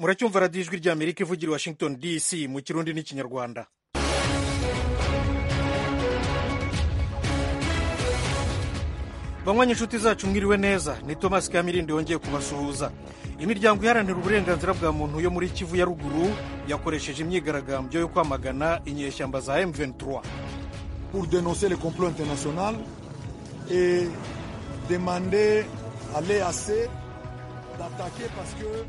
muracyumva radiyo ijwi ry'amerika ivugira i washington dc mu kirundi n'ikinyarwanda. banywanyi inshuti zacu mwiriwe neza, ni Thomas Kamirindi wongeye kubasuhuza. Imiryango iharanira uburenganzira bwa muntu yo muri Kivu ya ruguru yakoresheje imyigaragambyo yo kwamagana inyeshyamba za M23 pour dénoncer le complot international et demander à l'EAC d'attaquer parce que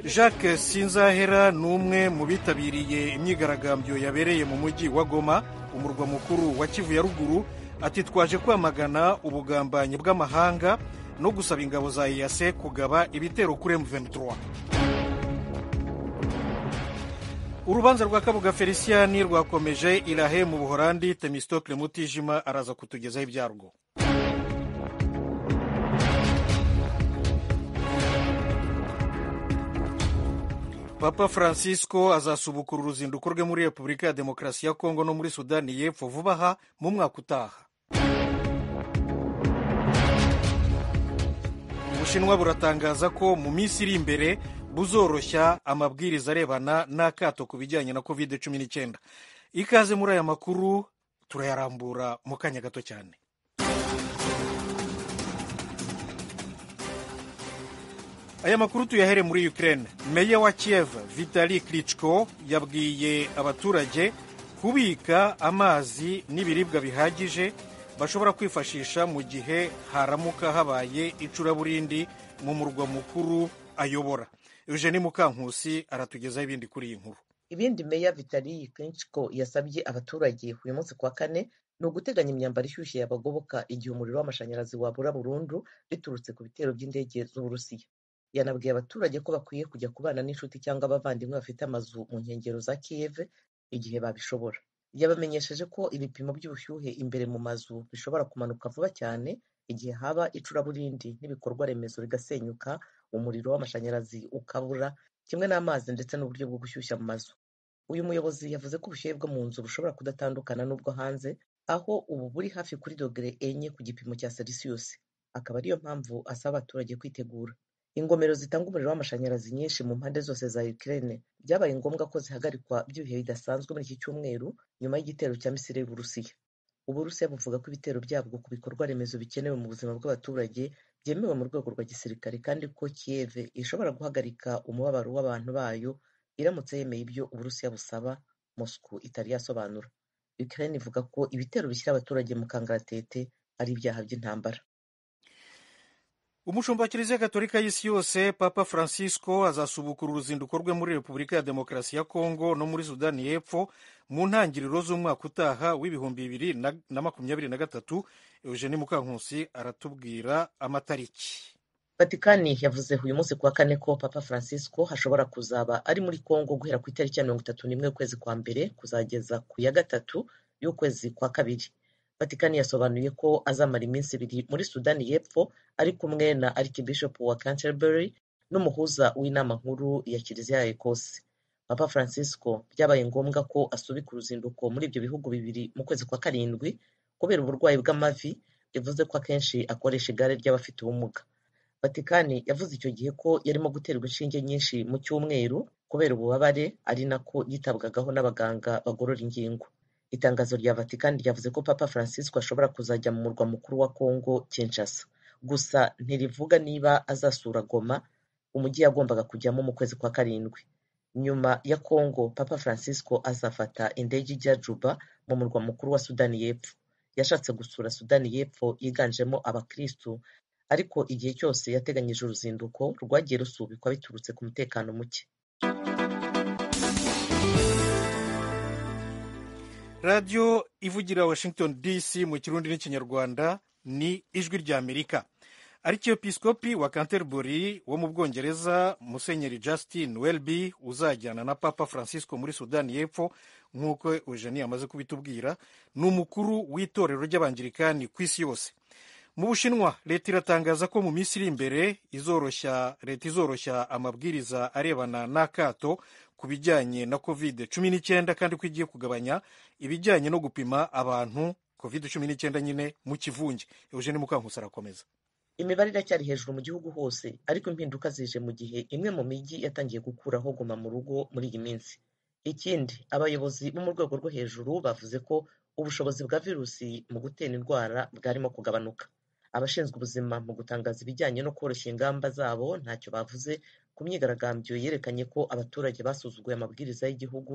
Jacques Sinzahera ni umwe mu bitabiriye imyigaragambyo yabereye mu mujyi wa Goma, umurwa mukuru wa Kivu ya ruguru. Ati twaje kwamagana ubugambanyi bw'amahanga no gusaba ingabo za EAC kugaba ibitero kuri M23. Urubanza rwa Kabuga Feliciani rwakomeje Irahe mu Buholandi. Temistocle Mutijima araza kutugezaho ibyarwo. Papa Francisco azasubukura uruzinduko rwe muri Repubulika ya Demokarasi ya Kongo no muri Sudani y'Epfo vuba aha mu mwaka utaha. Ubushinwa buratangaza ko mu minsi iri imbere buzoroshya amabwiriza arebana n'akato ku bijyanye na COVID-19. Ikaze muri aya makuru, turayarambura mu kanya gato cyane. Aya makuru tuyahere muri Ukraine. Meya wa Kiev Vitali Klitschko yabwiye abaturage kubika amazi n'ibiribwa bihagije bashobora kwifashisha mu gihe haramuka habaye icuraburindi mu murwa mukuru ayobora. Eugenie Mukankusi aratugezaho ibindi kuri iyi nkuru. Ibindi Meya Vitali Klitschko yasabye abaturage uyu munsi kwa kane ni uguteganya imyambaro ishyushye yabagoboka igihe umuriro w'amashanyarazi wabura burundu biturutse ku bitero by'indege z'Uburusiya. Yanabwiye abaturage ko bakwiye kujya kubana n'inshuti cyangwa abavandimwe bafite amazu mu nkengero za Kiev igihe babishobora. Yabamenyesheje ko ibipimo by'ubushyuhe imbere mu mazu bishobora kumanuka vuba cyane igihe haba icuraburindi n'ibikorwa remezo bigasenyuka, umuriro w'amashanyarazi ukabura, kimwe n'amazi ndetse n'uburyo bwo gushyushya mu mazu. Uyu muyobozi yavuze ko ubushyuhe bwo mu nzu bushobora kudatandukana n'ubwo hanze, aho ubu buri hafi kuri dogere 4 ku gipimo cya Celsius. Akaba ariyo mpamvu asaba abaturage kwitegura. Ingomero zitanga umuriro w'amashanyarazi nyinshi mu mpande zose za Ukraine byabaye ngombwa ko zihagarikwa by'ibihe bidasanzwe muri iki cyumweru nyuma y'igitero cya Misiri y'Uburusiya. Uburusiya buvuga ko ibitero byabwo ku bikorwa remezo bikenewe mu buzima bw'abaturage byemewe mu rwego rwa gisirikare kandi ko Kiev ishobora guhagarika umubabaro w'abantu bayo iramutse yemeye ibyo Uburusiya busaba, Moscow itari yasobanura. Ukraine ivuga ko ibitero bishyira abaturage mu kangaratete ari ibyaha by'intambara. Umushumba wa Kiliziya Gatolika y'isi yose Papa Francisco azasubukura uruzinduko rwe muri Repubulika ya Demokarasi ya Kongo no muri Sudani y'Epfo mu ntangiriro z'umwaka utaha w'ibihumbi 2023. Eugenie Mukankusi aratubwira amatariki. Vatikani yavuze uyu munsi kuwa kane ko Papa Francisco hashobora kuzaba ari muri Kongo guhera ku itariki ya 31 y'ukwezi kwa mbere kuzageza ku ya 3 y'ukwezi kwa kabiri. Vatikani yasobanuye ko azamara iminsi 2 muri Sudani y'Epfo ari kumwe na Archbishop wa Canterbury n'umuhuza w'inama nkuru ya Kiliziya ya Ekose. Papa Francisco byabaye ngombwa ko asubika uruzinduko muri ibyo bihugu bibiri mu kwezi kwa karindwi kubera uburwayi bw'amavi, bivuze ko akenshi akoresha igare ry'abafite ubumuga. Vatikani yavuze icyo gihe ko yarimo guterwa inshinge nyinshi mu cyumweru kubera ububabare, ari nako yitabwagaho n'abaganga bagorora ingingo. Itangazo rya Vatikani ryavuze ko Papa Francisco ashobora kuzajya mu murwa mukuru wa Kongo, Kinshasa. Gusa ntirivuga niba azasura Goma, umujyi yagombaga kujyamo mu kwezi kwa karindwi. Nyuma ya Kongo, Papa Francisco azafata indege ijya Juba mu murwa mukuru wa Sudani y'Epfo. Yashatse gusura Sudani y'Epfo yiganjemo abakristu, ariko igihe cyose yateganyije uruzinduko rwagiye rusubikwa biturutse ku mutekano muke. Radio ivugira Washington DC mu kirundi n'ikinyarwanda ni ijwi rya Amerika. Archiepiscopi wa Canterbury wo mu Bwongereza Musenyeri Justin Welby uzajyana na Papa Francisco muri Sudani y'Epfo nk'uko Eugenie amaze kubitubwira, ni umukuru w'itorero ry'Abangirikani ku isi yose. Mu Bushinwa leta iratangaza ko mu minsi iri imbere leta izoroshya amabwiriza arebana n'akato ku bijyanye na COVID-19 kandi ko igiye kugabanya ibijyanye no gupima abantu COVID-19 nyine mu kivunge. Eugenie Mukankusi arakomeza. Imibare iracyari hejuru mu gihugu hose, ariko impinduka zije mu gihe imwe mu mijyi yatangiye gukuraho guma mu rugo muri iyi minsi. Ikindi, abayobozi bo mu rwego rwo hejuru bavuze ko ubushobozi bwa virusi mu gutera indwara bwarimo kugabanuka. Abashinzwe ubuzima mu gutangaza ibijyanye no koroshya ingamba zabo ntacyo bavuze ku myigaragambyo yerekanye ko abaturage basuzuguye amabwiriza y'igihugu,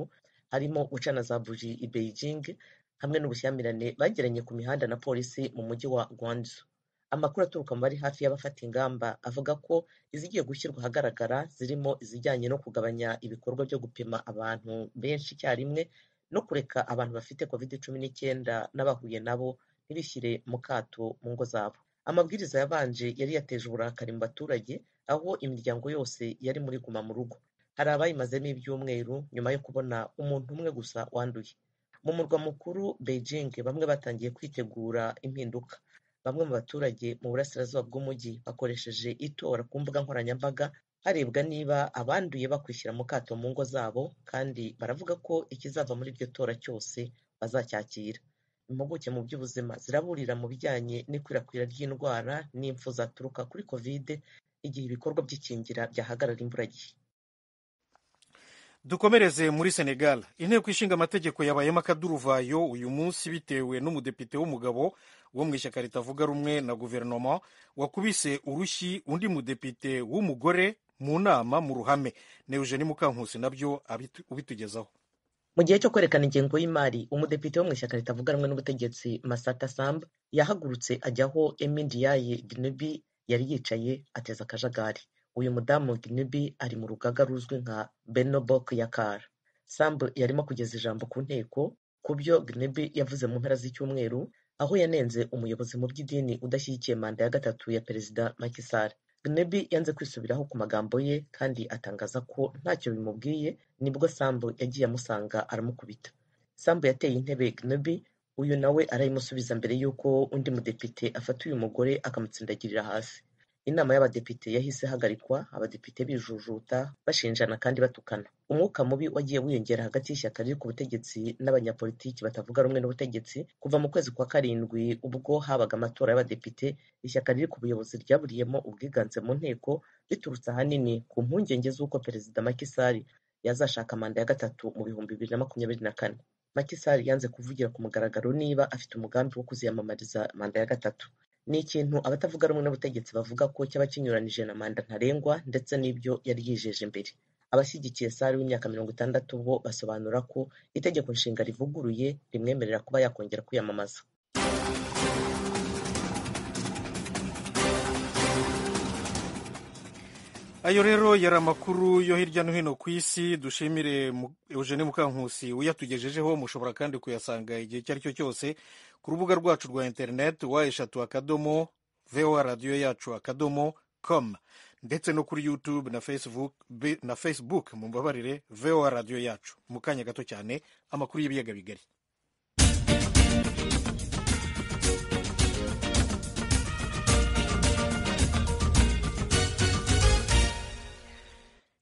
harimo gucana za buji i Beijing hamwe n'ubushyamirane bagiranye ku mihanda na polisi mu mujyi wa Guangzhou. Amakuru aturuka mu bari hafi y'abafata ingamba avuga ko izigiye gushyirwa ahagaragara zirimo izijyanye no kugabanya ibikorwa byo gupima abantu benshi icyarimwe no kureka abantu bafite COVID-19 n'abahuye nabo ntibishyire mu kato mu ngo zabo. Amabwiriza yabanje yari yateje uburakari mu baturage, aho imiryango yose yari muri guma mu rugo. Hari abayimazemo ibyumweru nyuma yo kubona umuntu umwe gusa wanduye. Mu murwa mukuru Beijing bamwe batangiye kwitegura impinduka. Bamwe mu baturage mu burasirazuba bw'umujyi bakoresheje itora ku mbuga nkoranyambaga harebwa niba abanduye bakwishyira mu kato mu ngo zabo, kandi baravuga ko ikizava muri iryo tora cyose bazacyakira. Impuguke mu by'ubuzima ziraburira mu bijyanye n'ikwirakwira ry'indwara n'impfu zaturuka kuri COVID igihe ibikorwa by'ikingira byahagarara imburagihe. Dukomereze muri Senegal. Inteko ishinga amategeko yabayemo akaduruvayo uyu munsi bitewe n'umudepite w'umugabo wo mu ishyaka ritavuga rumwe na guverinoma wakubise urushyi undi mudepite w'umugore mu nama mu ruhame. Ne Eugenie Mukankusi nabyo ubitugezaho. Mu gihe cyo kwerekana ingengo y'imari, umudepite wo mu ishyaka ritavuga rumwe n'ubutegetsi Massata Samb yahagurutse ajyaho Emi Ndiaye Gnubi yari yicaye ateza akajagari. Uyu mudamu Gnubi ari mu rugaga ruzwi nka Benno Bokk Yakaar. Samb yarimo kugeza ijambo ku nteko ku byo Gnubi yavuze mu mpera z'icyumweru, aho yanenze umuyobozi mu by'idini udashyigikiye manda ya gatatu ya perezida Macky Sall. Gnubi yanze kwisubiraho ku magambo ye kandi atangaza ko ntacyo bimubwiye, nibwo Samb yagiye amusanga aramukubita. Samb yateye intebe Gnubi, uyu nawe arayimusubiza mbere y'uko undi mudepite afata uyu mugore akamutsindagirira hasi. Inama y'abadepite yahise hagarikwa, abadepite bijujuta bashinjana kandi batukana. Umwuka mubi wagiye wiyongera hagati y'ishyaka riri ku butegetsi n'abanyapolitiki batavuga rumwe n'ubutegetsi kuva mu kwezi kwa karindwi ubwo habaga amatora y'abadepite. Ishyaka riri ku buyobozi ryaburiyemo ubwiganze mu nteko biturutse ahanini ku mpungenge z'uko perezida Macky Sall yazashaka manda ya gatatu mu 2024. Macky Sall yanze kuvugira ku mugaragaro niba afite umugambi wo kuziyamamariza manda ya gatatu. Ni ikintu abatavuga rumwe n'ubutegetsi bavuga ko cyaba kinyuranije na manda ntarengwa ndetse n'ibyo yari yijeje mbere. Abashyigikiye Sall w'imyaka 60 bo basobanura ko itegeko nshinga rivuguruye rimwemerera kuba yakongera kwiyamamaza. Ayo rero yari amakuru yo hirya no hino ku isi. Dushimire Eugenie Mukankusi uyatugejejeho. Mushobora kandi kuyasanga igihe icyo ari cyo cyose ku rubuga rwacu rwa internet wa@voaradio.com ndetse no kuri YouTube na Facebook mumbabarire VOA Radio yacu. Mu kanya gato cyane amakuru y'ibiyaga bigari.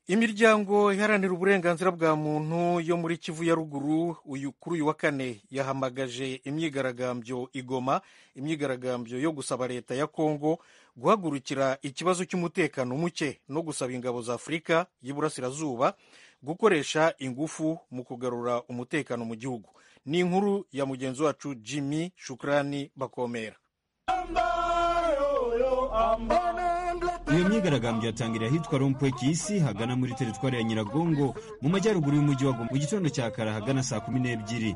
Imiryango iharanira uburenganzira bwa muntu yo muri Kivu ya ruguru kuri uyu wa kane yahamagaje imyigaragambyo i Goma, imyigaragambyo yo gusaba leta ya Kongo guhagurukira ikibazo cy'umutekano muke no gusaba ingabo za Afurika y'Iburasirazuba gukoresha ingufu mu kugarura umutekano mu gihugu. Ni inkuru ya mugenzi wacu Jimmy Shukrani Bakomera. Iyo myigaragambyo yatangiriye ahitwa Rompwe Kisi hagana muri teritwari ya Nyiragongo mu majyaruguru y'umujyi wa Goma mu gitondo cya kare hagana saa 12.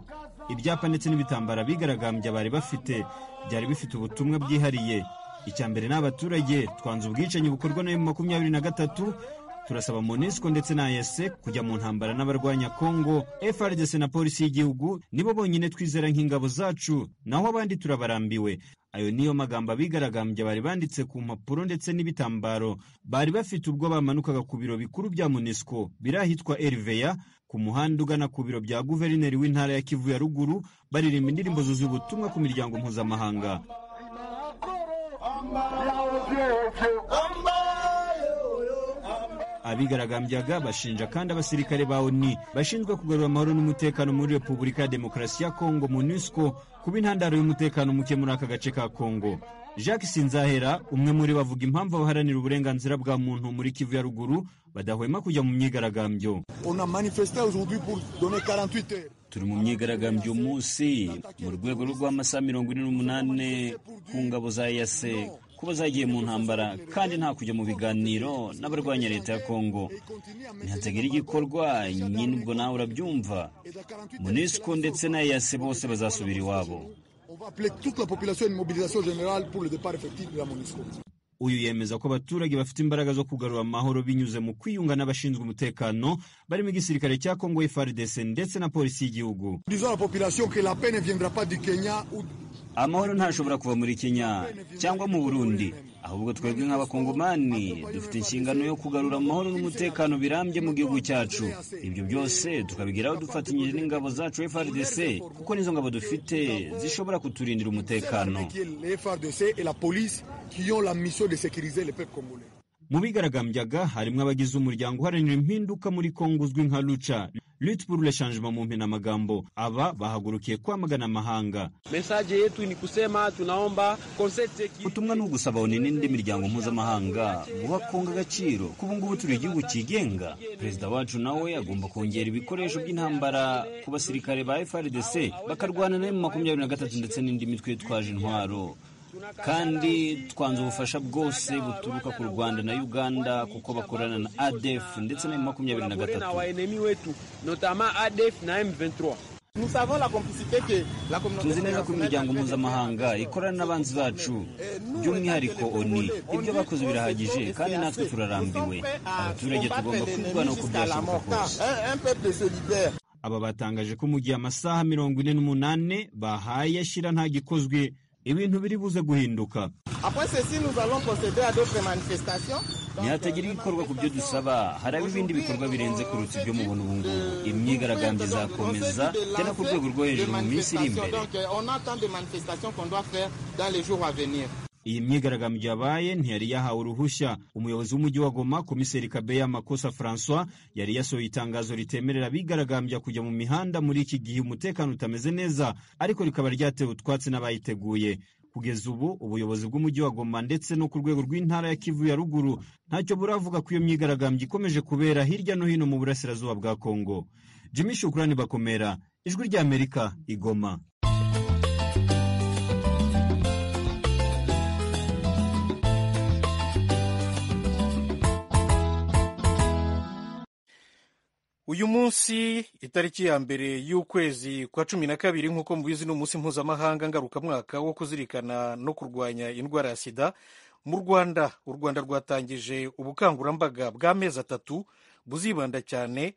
Ibyapa ndetse n'ibitambara bigaragambya bari bafite byari bifite ubutumwa bwihariye. Icya mbere n'abaturage twanze ubwicanyi bukorwa na M23, turasaba MONUSCO ndetse na EAC kujya mu ntambara n'abarwanya Kongo. FARDC na polisi y'igihugu nibo bonyine twizera nk'ingabo zacu, naho abandi turabarambiwe. Ayo niyo magambo abigaragambya bari banditse ku mpapuro ndetse n'ibitambaro bari bafite ubwo bamanukaga ku biro bikuru bya MONUSCO birahitwa RVA ku muhanda ugana ku biro bya guverineri w'intara ya Kivu ya ruguru, baririmba indirimbo zuzuye ubutumwa ku miryango mpuzamahanga. Abigaragambyaga bashinja kandi abasirikare ba ONU bashinzwe kugarura amahoro n'umutekano muri Repubulika ya Demokarasi ya Kongo MONUSCO kuba intandaro y'umutekano muke muri aka gace ka Kongo. Jacques Sinzahera, umwe muri bavuga impamvu abaharanira uburenganzira bwa muntu muri Kivu ya ruguru badahwema kujya mu myigaragambyo. Turi mu myigaragambyo umunsi mu rwego rw'amasaha 48 ku ngabo za EAC kuba zagiye mu ntambara kandi nta kujya mu biganiro n'abarwanya leta ya Kongo. Ntihategera igikorwa nyine ubwo nawe urabyumva. MONUSCO ndetse na EAC bose bazasubira iwabo. Uyu yemeza ko abaturage bafite imbaraga zo kugarura amahoro binyuze mu kwiyunga n'abashinzwe umutekano barimo igisirikare cya Kongo FARDC ndetse na polisi y'igihugu. Amahoro ntashobora kuva muri Kenya cyangwa mu Burundi, ahubwo twebwe nk'abakongomani dufite inshingano yo kugarura amahoro n'umutekano birambye mu gihugu cyacu. Ibyo byose tukabigeraho dufatanyije n'ingabo zacu FARDC kuko nizo ngabo dufite zishobora kuturindira umutekano. Mu bigaragambyaga harimo abagize umuryango uharanira impinduka muri Kongo uzwi nka Lucha, Lutte pour le changement mu mpinamagambo. Aba bahagurukiye kwamagana amahanga. Message yetu ni kusema tunaomba ubutumwa ni ugusaba ONU n'indi miryango mpuzamahanga guha Kongo agaciro. Kuba ngubu turi igihugu cyigenga, perezida wacu nawe agomba kongera ibikoresho by'intambara ku basirikare ba FARDC bakarwana na M23 ndetse n'indi mitwe yitwaje intwaro. Kandi twanze ubufasha bwose buturuka ku Rwanda na Uganda kuko bakorana na ADF ndetse na M23. Tuzi neza ko imiryango mpuzamahanga ikorana n'abanzi bacu by'umwihariko ONU. Ibyo bakoze birahagije kandi natwe turarambiwe. Abaturage tugomba kwirwanaho ku byashoboka kose. Aba batangaje ko mu gihe amasaha 48 bahaye ashira nta gikozwe ibintu biri buze guhinduka. Ntihatagira ibikorwa ku byo dusaba, haraba ibindi bikorwa birenze kurutsa ibyo mubona ubu ngubu. Imyigaragambyo izakomeza cyane ku rwego rwo hejuru mu minsi iri imbere. Iyi myigaragambyo yabaye ntiyari yahawe uruhushya. Umuyobozi w'umujyi wa Goma, Komiseri Kabeya Makosa François, yari yasohoye itangazo ritemerera abigaragambya kujya mu mihanda muri iki gihe umutekano utameze neza, ariko rikaba ryatewe utwatsi n'abayiteguye. Kugeza ubu ubuyobozi bw'umujyi wa Goma ndetse no ku rwego rw'intara ya Kivu ya ruguru ntacyo buravuga ko iyo myigaragambyo ikomeje kubera hirya no hino mu burasirazuba bwa Kongo. Jimmy Shukrani Bakomera, Ijwi ry'Amerika, Igoma. Uyu munsi itariki ya mbere y'ukwezi kwa 12 nk'uko mubizi ni umunsi mpuzamahanga ngarukamwaka wo kuzirikana no kurwanya indwara ya sida. Mu Rwanda, u Rwanda rwatangije ubukangurambaga bw'amezi 3 buzibanda cyane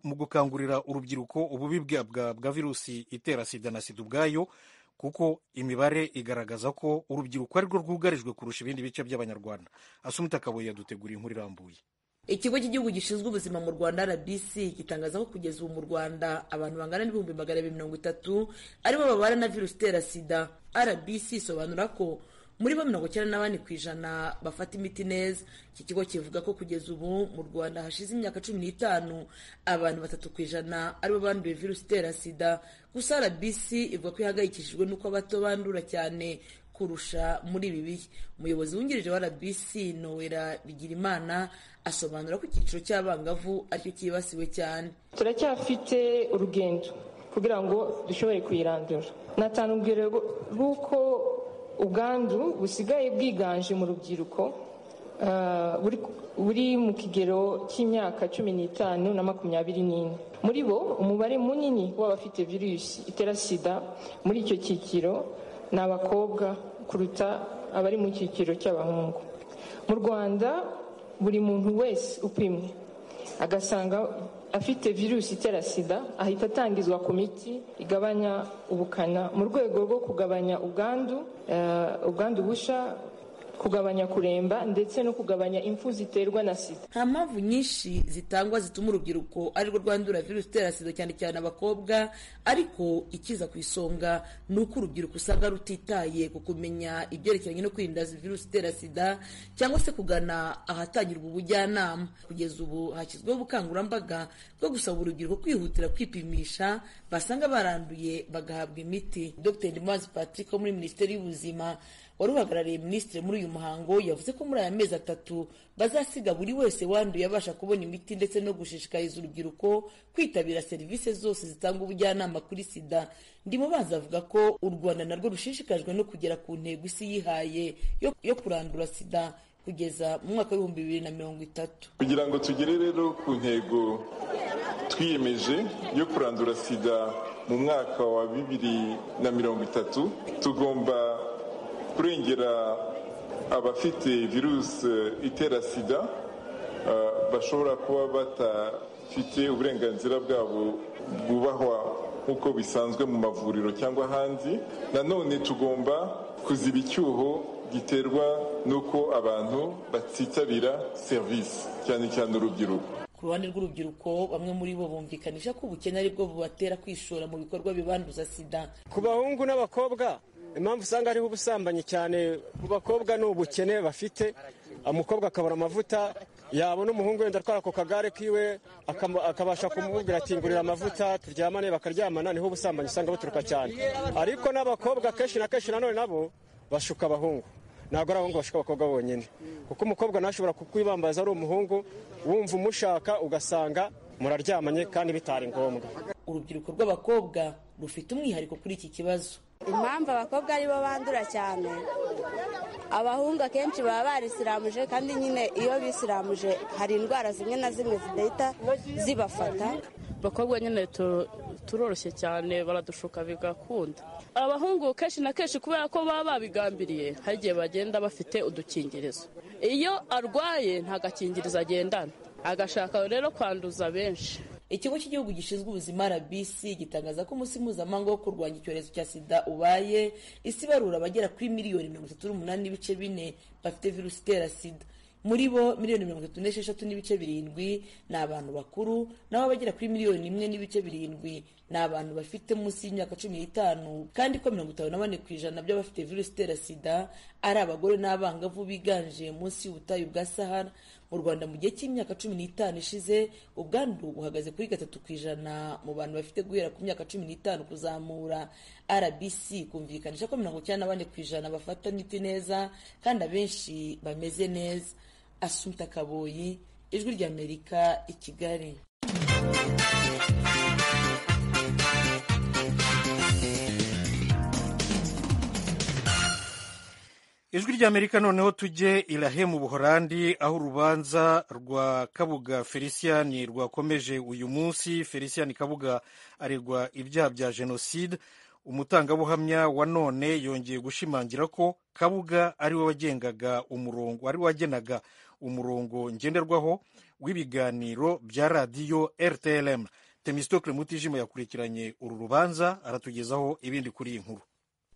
mu gukangurira urubyiruko ububi bwa virusi itera sida na sida ubwayo, kuko imibare igaragaza ko urubyiruko ari rwo rwugarijwe kurusha ibindi bice by'Abanyarwanda. Asumta Kaboye yaduteguriye inkuru irambuye. Ikigo cy'igihugu gishinzwe ubuzima mu Rwanda RBC gitangaza ko kugeza ubu mu Rwanda abantu bangana n'ibihumbi 230 aribo babana na virusi itera sida. RBC isobanura ko muri bo 94% bafata imiti neza. Iki kigo kivuga ko kugeza ubu mu Rwanda hashize imyaka 15 abantu 3% aribo banduye virusi itera sida. Gusa RBC ivuga ko ihangayikishijwe n'uko abato bandura cyane kurusha muri ibi bihe. Umuyobozi wungirije wa RBC Noella Bigirimana asobanura ko icyiciro cy'abangavu aricyo cyibasiwe cyane. Turacyafite urugendo kugira ngo dushobore kuyirandura. Natanubwira ruko ubwandu busigaye bwiganje mu rubyiruko buri mu kigero cy'imyaka 15 na 24. Muri bo umubare munini w'abafite virusi itera sida muri icyo cyiciro ni abakobwa kuruta abari mu cyiciro cy'abahungu. Mu Rwanda buri muntu wese upimwe agasanga afite virusi itera sida ahita atangizwa ku miti igabanya ubukana mu rwego rwo kugabanya ubwandu busha kugabanya kuremba ndetse no kugabanya impfu ziterwa na sida. Nta mpamvu nyinshi zitangwa zituma urubyiruko arirwo rwandura virusi itera sida, cyane cyane abakobwa, ariko ikiza ku isonga ni uko urubyiruko usanga rutitaye ku kumenya ibyerekeranye no kwirinda virusi itera sida cyangwa se kugana ahatangirwa ubujyanama. Kugeza ubu hashyizweho ubukangurambaga bwo gusaba urubyiruko kwihutira kwipimisha basanga baranduye bagahabwa imiti. Dr. Ndimubanzi Patrick wo muri Minisiteri y'Ubuzima wari uhagarariye minisitiri muri uyu muhango yavuze ko muri aya mezi 3 bazasiga buri wese wanduye abasha kubona imiti ndetse no gushishikariza urubyiruko kwitabira serivisi zose zitanga ubujyanama kuri sida. Ndimubanzi avuga ko u Rwanda narwo rushishikajwe no kugera ku ntego isi yihaye yo kurandura sida kugeza mu mwaka wa 2030. Kugira ngo tugere rero ku ntego twiyemeje yo kurandura sida mu mwaka wa 2030, tugomba kurengera abafite virusi itera sida bashobora kuba batafite uburenganzira bwabo bwubahwa nk'uko bisanzwe mu mavuriro cyangwa ahandi. Nanone tugomba kuziba icyuho giterwa n'uko abantu batitabira serivisi, cyane cyane urubyiruko. Ku ruhande rw'urubyiruko, bamwe muri bo bumvikanisha ko ubukene ari bwo bubatera kwishora mu bikorwa bibanduza sida. Ku bahungu n'abakobwa, impamvu usanga hariho ubusambanyi cyane ku bakobwa ni ubukene bafite. Umukobwa akabura amavuta, yabona umuhungu wenda atwara ku kagare kiwe akabasha kumubwira ati ngurira amavuta turyamane, bakaryamana, niho ubusambanyi usanga buturuka cyane. Ariko n'abakobwa kenshi na kenshi nanone nabo bashuka abahungu, ntabwo ari abahungu bashuka abakobwa bonyine, kuko umukobwa ntashobora kukwibambaza ari umuhungu, wumva umushaka ugasanga muraryamanye kandi bitari ngombwa. Urubyiruko rw'abakobwa rufite umwihariko kuri iki kibazo. Impamvu abakobwa aribo bandura cyane, abahungu akenshi baba barisiramuje, kandi nyine iyo bisiramuje hari indwara zimwe na zimwe zidahita zibafata. Abakobwa nyine turoroshye cyane, baradushuka bigakunda. Abahungu kenshi na kenshi kubera ko baba babigambiriye, hari igihe bagenda bafite udukingirizo. Iyo arwaye nta gakingirizo agendana, agashaka rero kwanduza benshi. Ikigo cy'igihugu gishinzwe ubuzima RBC gitangaza ko umunsi mpuzamahanga wo kurwanya icyorezo cya sida ubaye, isi barura abagera kuri miliyoni 38.4 bafite virusi itera sida. Muri bo miliyoni 36.7 ni abantu bakuru, naho abagera kuri miliyoni 1.7 ni abantu bafite munsi y'imyaka 15, kandi ko 54% by'abafite virusi itera sida ari abagore n'abangavu biganje munsi y'ubutayu bwa Sahara. Mu Rwanda mu gihe cy'imyaka 15 ishize, ubwandu buhagaze kuri 3% mu bantu bafite guhera ku myaka 15 kuzamura. RBC kumvikanisha ko 94% bafata imiti neza kandi abenshi bameze neza. Assumpta Kaboyi, Ijwi ry'Amerika, i Kigali. Ijwi ry'Amerika noneho tujye Irahe mu Buholandi, aho urubanza rwa Kabuga Felician rwakomeje uyu munsi. Felician Kabuga aregwa ibyaha bya jenoside. Umutangabuhamya wa none yongeye gushimangira ko Kabuga ari we wagenaga umurongo ngenderwaho w'ibiganiro bya radiyo RTLM. Temistocle Mutijima yakurikiranye uru rubanza, aratugezaho ibindi kuri iyi nkuru.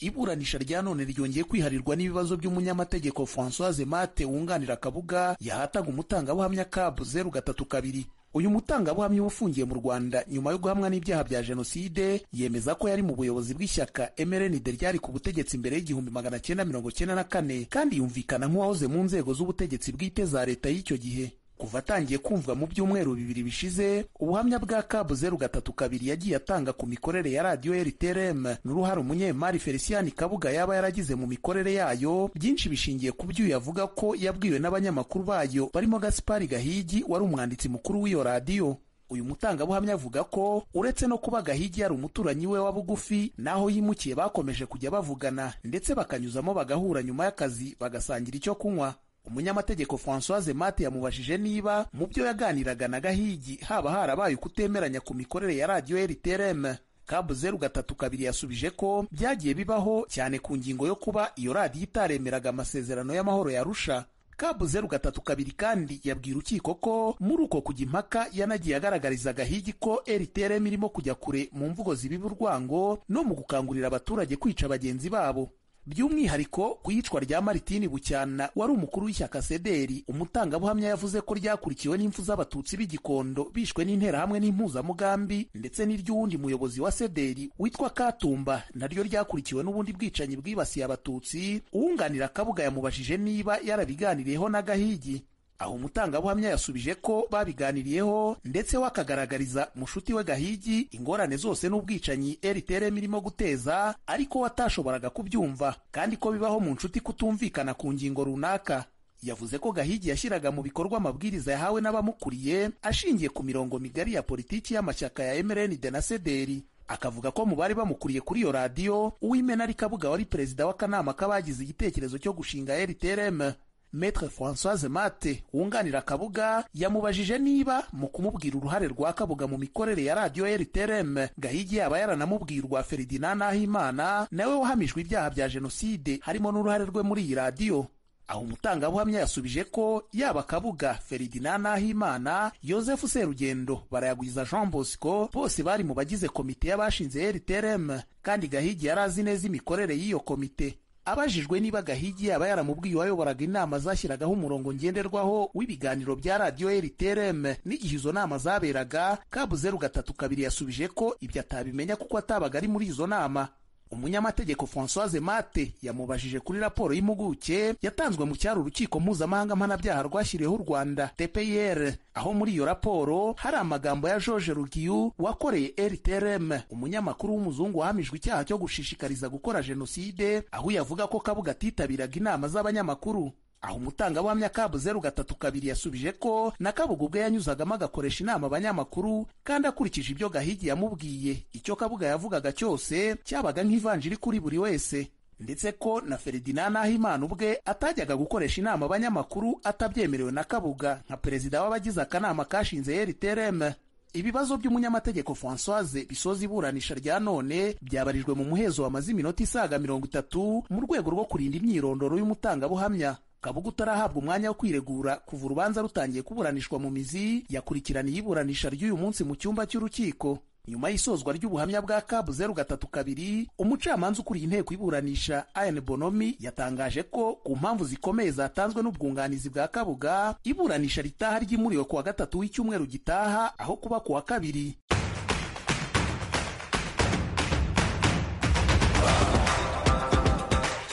Iburanisha rya none ryongeye kwiharirwa n'ibibazo by'umunyamategeko Françoise Mate wunganira Kabuga yahataga umutangabuhamya CAB 032. Uyu mutangabuhamya ufungiye mu Rwanda nyuma yo guhamwa n'ibyaha bya jenoside yemeza ko yari mu buyobozi bw'ishyaka MRND ryari ku butegetsi imbere y'igihumbi 1994, kandi yumvikana nk'uwahoze mu nzego z'ubutegetsi bwite za leta y'icyo gihe. Kuva atangiye kumvwa mu byumweru 2 bishize, ubuhamya bwa CAB 032 yagiye atanga ku mikorere ya radio RTLM n'uruhare umunyemari Felician Kabuga yaba yaragize mu mikorere yayo, byinshi bishingiye ku byo yavuga ko yabwiwe n'abanyamakuru bayo barimo Gaspari Gahigi wari umwanditsi mukuru w'iyo radio. Uyu mutangabuhamya avuga ko uretse no kuba Gahigi yari umuturanyi we wa bugufi, naho yimukiye bakomeje kujya bavugana ndetse bakanyuzamo bagahura nyuma y'akazi bagasangira icyo kunywa. Umunyamategeko Françoise Mate yamubajije niba mu byo yaganiraga na Gahigi haba harabaye kutemeranya ku mikorere ya radio RTLM. CAB 032 yasubije ko byagiye bibaho, cyane ku ngingo yo kuba iyo radio itaremeraga amasezerano y'amahoro ya Arusha. CAB 032 kandi yabwira urukiko ko muri uko kujya impaka yanagiye agaragariza Gahigi ko RTLM irimo kujya kure mu mvugo zibiba urwango no mu gukangurira abaturage kwica bagenzi babo. by'umwihariko ku iyicwa rya Martin Bucyana wari umukuru w'ishyaka Sederi. Umutangabuhamya yavuze ko ryakurikiwe n'impfu z'abatutsi b'Igikondo bishwe n'interahamwe n'impuzamugambi, ndetse n'iry'uwundi muyobozi wa Sederi witwa Katumba naryo ryakurikiwe n'ubundi bwicanyi bwibasiye abatutsi. Uwunganira Kabuga yamubajije niba yarabiganiriyeho na Gahigi. Aho umutangabuhamya yasubije ko babiganiriyeho, ndetse wakagaragariza mushuti we Gahigi ingorane zose n'ubwicanyi RTRM irimo guteza, ariko watashoboraga kubyumva, kandi ko bibaho mu nshuti kutumvikana ku ngingo runaka. Yavuze ko Gahigi yashyiraga mu bikorwa amabwiriza yahawe n'abamukuriye ashingiye ku mirongo migari ya politiki y'amashyaka ya MRND na Sederi. Akavuga ko mu bari bamukuriye kuri iyo radiyo, Uwimena ari Kabuga wari perezida w'akanama k'abagize igitekerezo cyo gushinga RTRM. Maître Françoise Mate wunganira Kabuga yamubajije niba mu kumubwira uruhare rwa Kabuga mu mikorere ya radiyo RTRM Gahigi yaba yaranamubwira urwa Ferdinand Nahimana nawe wahamijwe ibyaha bya jenoside harimo n'uruhare rwe muri iyi radiyo. Aho umutangabuhamya yasubije ko yaba Kabuga, Ferdinand Nahimana, Joseph Serugendo, Barayagwiza Jean Bosco bose bari mu bagize komite y'abashinze RTRM, kandi Gahigi yari azi neza imikorere y'iyo komite. Abajijwe niba Gahigi yaba yaramubwiye uwayoboraga inama zashyiragaho umurongo ngenderwaho w'ibiganiro bya radiyo RTRM n'igihe izo nama zaberaga, Kabu032 yasubije ko ibyo atabimenya kuko atabaga ari muri izo nama. Umunyamategeko Françoise Mate yamubajije kuri raporo y'impuguke yatanzwe mu cyaro urukiko mpuzamahanga mpanabyaha rwashyiriyeho u Rwanda TPIR, aho muri iyo raporo hari amagambo ya George Rugiu wakoreye RTRM, umunyamakuru w'umuzungu wahamijwe icyaha cyo gushishikariza gukora jenoside, aho yavuga ko Kabuga atitabiraga inama z'abanyamakuru. Aho umutangabuhamya Kabu032 yasubije ko na Kabuga ubwe yanyuzagamo agakoresha inama abanyamakuru, kandi akurikije ibyo Gahigi yamubwiye, icyo Kabuga yavugaga cyose cyabaga nk'ivanjiri kuri buri wese, ndetse ko na Ferdinand Nahimana ubwe atajyaga gukoresha inama abanyamakuru atabyemerewe na Kabuga nka perezida w'abagize akanama kashinze RTRM. Ibibazo by'umunyamategeko Françoise bisoza iburanisha rya none byabarijwe mu muhezo wamaze iminota isaga 30 mu rwego rwo kurinda imyirondoro y'umutangabuhamya. Kabuga utarahabwa umwanya wo kwiregura kuva urubanza rutangiye kuburanishwa mu mizi, yakurikiraniye iburanisha ry'uyu munsi mu cyumba cy'urukiko. Nyuma y'isozwa ry'ubuhamya bwa Kabu032, umucamanza ukuriye inteko iburanisha Ian Bonomi yatangaje ko ku mpamvu zikomeye zatanzwe n'ubwunganizi bwa Kabuga, iburanisha ritaha ryimuriwe kuwa gatatu w'icyumweru gitaha aho kuba kuwa kabiri.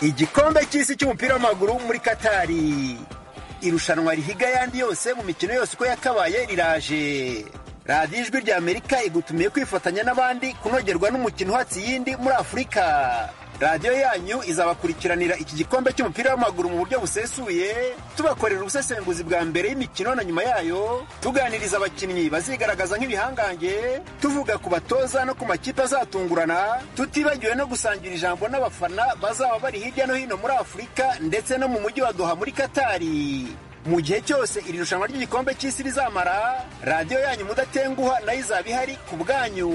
Igikombe cy'isi cy'umupira w'amaguru muri Katari, irushanwa rihiga yandi yose mu mikino yose uko yakabaye riraje. Radiyo Ijwi ry'Amerika igutumiye kwifatanya n'abandi kunogerwa n'umukino uhatse iyindi muri Afurika. Radiyo yanyu izabakurikiranira iki gikombe cy'umupira w'amaguru mu buryo busesuye, tubakorera ubusesenguzi bwa mbere y'imikino na nyuma yayo, tuganiriza abakinnyi bazigaragaza nk'ibihangange, tuvuga ku batoza no ku makipe azatungurana, tutibagiwe no gusangira ijambo n'abafana bazaba bari hirya no hino muri Afurika ndetse no mu mujyi wa Doha muri Katari. Mu gihe cyose iri rushanwa ry'igikombe cy'isi rizamara, radiyo yanyu mudatenguha nayo izaba ihari ku bwanyu.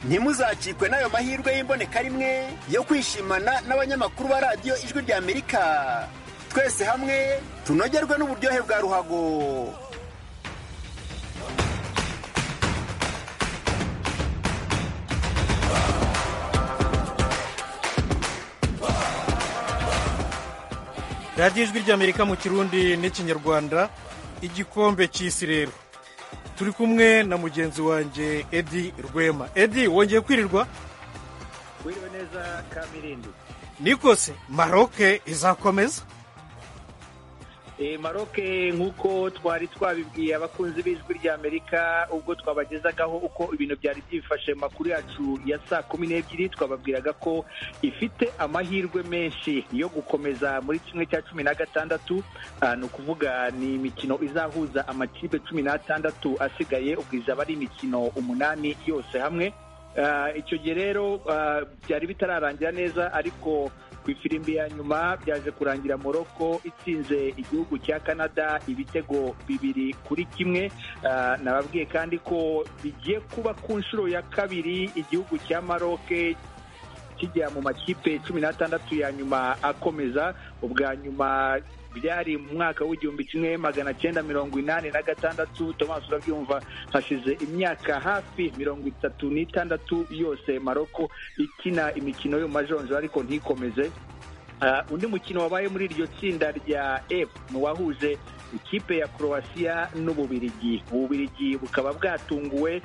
Ntimuzakikwe n'ayo mahirwe y'imboneka rimwe yo kwishimana n'abanyamakuru ba radiyo Ijwi ry'Amerika. Twese hamwe tunogerwe n'uburyohe bwa ruhago. radiyo Ijwi ry'Amerika mu Kirundi n'ikinyarwanda. Igikombe cy'isi rero turi kumwe na mugenzi wanjye Edi Rwema. Edi, wongeye kwirirwa? Wiriwe neza Kamirindi. Nikose Maroc izakomeza? Maroc nk'uko twari twabibwiye abakunzi b'Ijwi ry'Amerika ubwo twabagezagaho uko ibintu byari byifashe makuru yacu ya saa 12, twababwiraga ko ifite amahirwe menshi yo gukomeza muri kimwe cya 16. Ni ukuvuga ni imikino izahuza amakipe 16 asigaye, ubwiza bari imikino 8 yose hamwe. Icyo gihe rero byari bitararangira neza, ariko ku ifirimbi ya nyuma byaje kurangira Morocco itsinze igihugu cya Canada ibitego 2-1. Nababwiye kandi ko bigiye kuba ku nshuro ya kabiri igihugu cya Maroc kijya mu makipe 16 ya nyuma akomeza. Ubwa nyuma byari mu mwaka w'1986. Thomas, urabyumva, hashize imyaka hafi 36 yose Morocco ikina imikino yo majonjo ariko ntikomeze. undi mukino wabaye muri iryo tsinda rya F ni uwahuje ikipe ya Croatia n'Ububirigi. Ububirigi bukaba bwatunguwe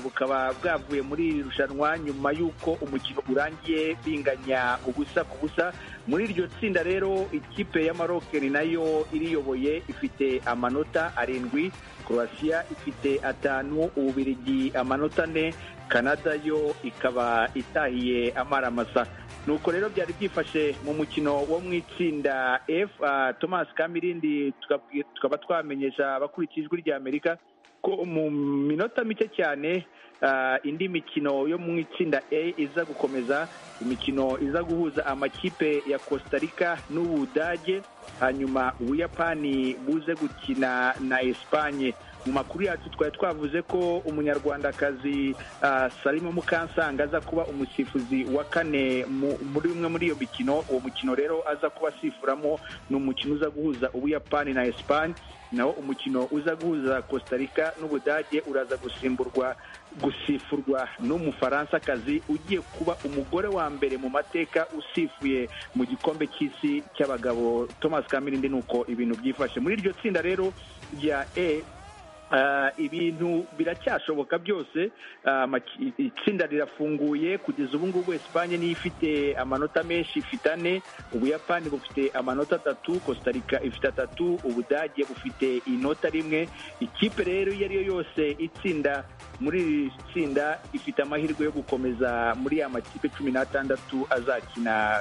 bukaba bwavuye muri iri rushanwa nyuma y'uko umukino urangiye binganya ubusa ku busa. Muri iryo tsinda rero ikipe ya Maroc nayo iriyoboye ifite amanota 7, Croatia ifite 5, Ububirigi amanota 4, Canada yo ikaba itahiye amaramasa. Nuko rero byari byifashe mu mukino wo mu itsinda F. Thomas Kamirindi tukaba twamenyesha abakurikijwe rya Amerika ko mu minota mike cyane indi mikino yo mu itsinda A iza gukomeza, imikino iza guhuza amakipe ya Costa Rica n'Ubudage, hanyuma Ubuyapani buze gukina na Espagne. Mu makuru yacu twari twavuze ko umunyarwandakazi Salima Mukansanga aza kuba umusifuzi wa 4 muri umwe muri iyo mikino. Uwo mukino rero aza kuba asifuramo ni umukino uza guhuza Ubuyapani na Espagne, naho umukino uza guhuza Costa Rica n'Ubudage uraza gusifurwa n'Umufaransa-kazi ugiye kuba umugore wa mbere mu mateka usifuye mu gikombe cy'isi cy'abagabo. Thomas Kamirindi nuko ibintu byifashe muri iryo tsinda rero rya A. Ibintu biracyashoboka byose. Itsinda rirafunguye kugeza ubu ngubu. Espagne niyo ifite amanota menshi, ifite 4, Ubuyapani bufite amanota 3, Costa Rica ifite 3, Ubudage bufite inota 1. Ikipe rero iyo ari yo yose itsinda muri iri tsinda ifite amahirwe yo gukomeza muri ya makipe 16 azakina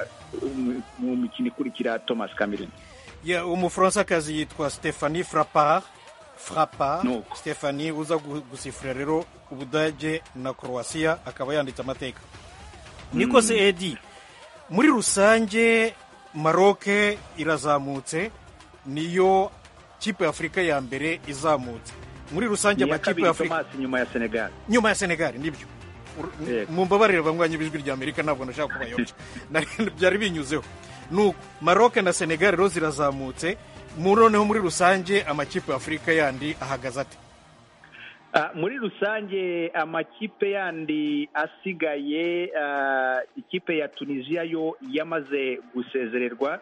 mu mikino ikurikira. Thomas Cameron, Umufaransa-kazi yitwa Stéphanie Frappart Stephanie uza gusifura rero Ubudage na Croatia, akaba yanditse amateka. Niko se Edi, muri rusange Maroc irazamutse, niyo kipe ya Afurika ya mbere izamutse. Muri rusange amakipe ya Afurika nyuma ya Senegal nibyo. Mumbabarire bamwanye bijwi rya Amerika, ntabwo nashaka kubayobya byari binyuzeho. Nuko Maroc na Senegal rero zirazamutse. Noneho muri rusange amakipe ya Afurika yandi ahagaze ate? Muri rusange amakipe yandi asigaye, ikipe ya Tunisia yo yamaze gusezererwa.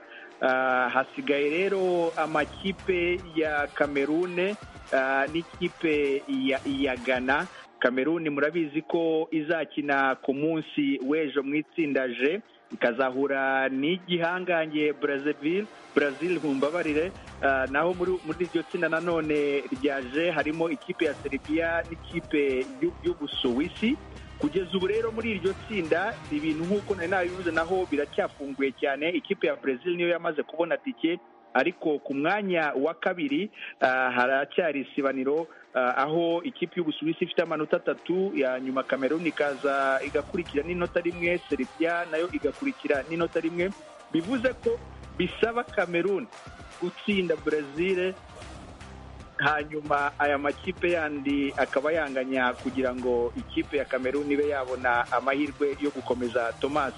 Hasigaye rero amakipe ya Cameroon n'ikipe ya Ghana. Cameroon murabizi ko izakina ku munsi w'ejo mu itsinda G, ikazahura n'igihangange Brazil mumbabarire. Naho muri iryo tsinda nanone ryaje harimo ikipe ya Serbia n'ikipe y'Ubusuwisi. Kugeza ubu rero muri iryo tsinda ibintu nk'uko nari nabivuze naho biracyafunguye cyane. Ikipe ya Brazil niyo yamaze kubona tike, ariko ku mwanya wa 2 haracyari isibaniro, aho ikipe y'Ubusuwisi ifite amanota 3, ya nyuma Cameroon ikaza igakurikira n'inota 1, Serbia nayo igakurikira n'inota 1. Bivuze ko bisaba Cameroon gutsinda Brazil, hanyuma aya makipe yandi akaba yanganya kugira ngo ikipe ya Cameroon ibe yabona amahirwe yo gukomeza. Thomas,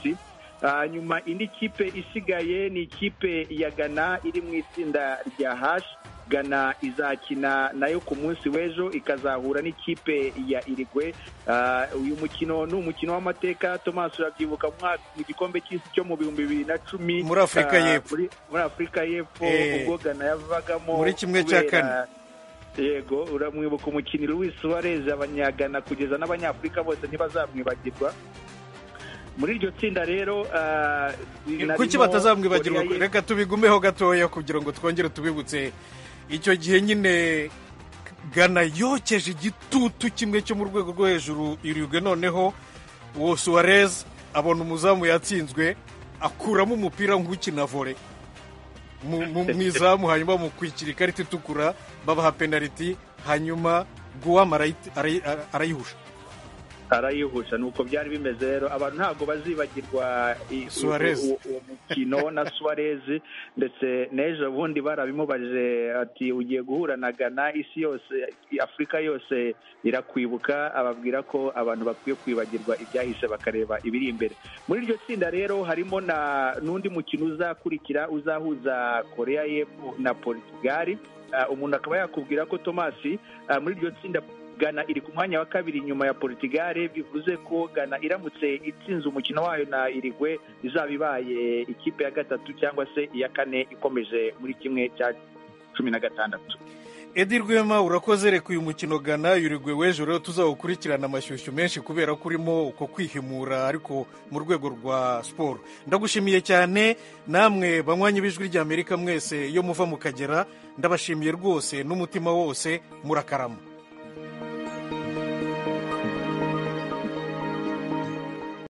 hanyuma indi kipe isigaye ni ikipe ya Ghana iri mu itsinda rya H. Ghana izakina nayo ku munsi w'ejo, ikazahura n'ikipe ya Uruguay. Uyu mukino ni umukino w'amateka. Thomas, urabyibuka mu gikombe cy'isi cyo mu 2010 muri Afurika y'Epfo, ubwo Ghana yavagamo muri kimwe cya 4. Yego, uramwibuka umukino Luis Suarez. Abanyagana kugeza n'Abanyafurika bose ntibazamwibagirwa. Muri iryo tsinda rero kuki batazamwibagirwa? Reka tubigumeho gatoya kugira ngo twongere tubibutse. Icyo gihe nyine Ghana yokeje igitutu kimwe cyo mu rwego rwo hejuru Uruguay. Noneho uwo Suarez abona umuzamu yatsinzwe, akuramo umupira nk'ukina volley mu izamu, hanyuma mu kwikira ikarita itukura babaha penalty, hanyuma Guam arayihusha. Nuko byari bimeze rero. Abantu ntabwo bazibagirwa uwo mukino na Suarez, ndetse n'ejo bundi barabimubajije ati ugiye guhura na Ghana, isi yose, Afurika yose irakwibuka. Ababwira ko abantu bakwiye kwibagirwa ibyahise bakareba ibiri imbere. Muri iryo tsinda rero harimo n'undi mukino uzakurikira uzahuza Korea y'Epfo na Portugal. Umuntu akaba yakubwira ko Thomas, muri iryo tsinda Ghana iri ku mwanya wa kabiri nyuma ya Portugal, bivuze ko Ghana iramutse itsinze umukino wayo na Uruguay izaba ibaye ikipe ya gatatu cyangwa se iya kane ikomeje muri kimwe cya 16. Edi Rwema urakoze. Reka uyu mukino Ghana Uruguay w'ejo rero tuzawukurikirana amashyushyu menshi kubera ko urimo uko kwihimura ariko mu rwego rwa siporo. Ndagushimiye cyane, namwe banywanyi b'Ijwi ry'Amerika mwese iyo muva mu Kagera ndabashimiye rwose n'umutima wose, murakarama.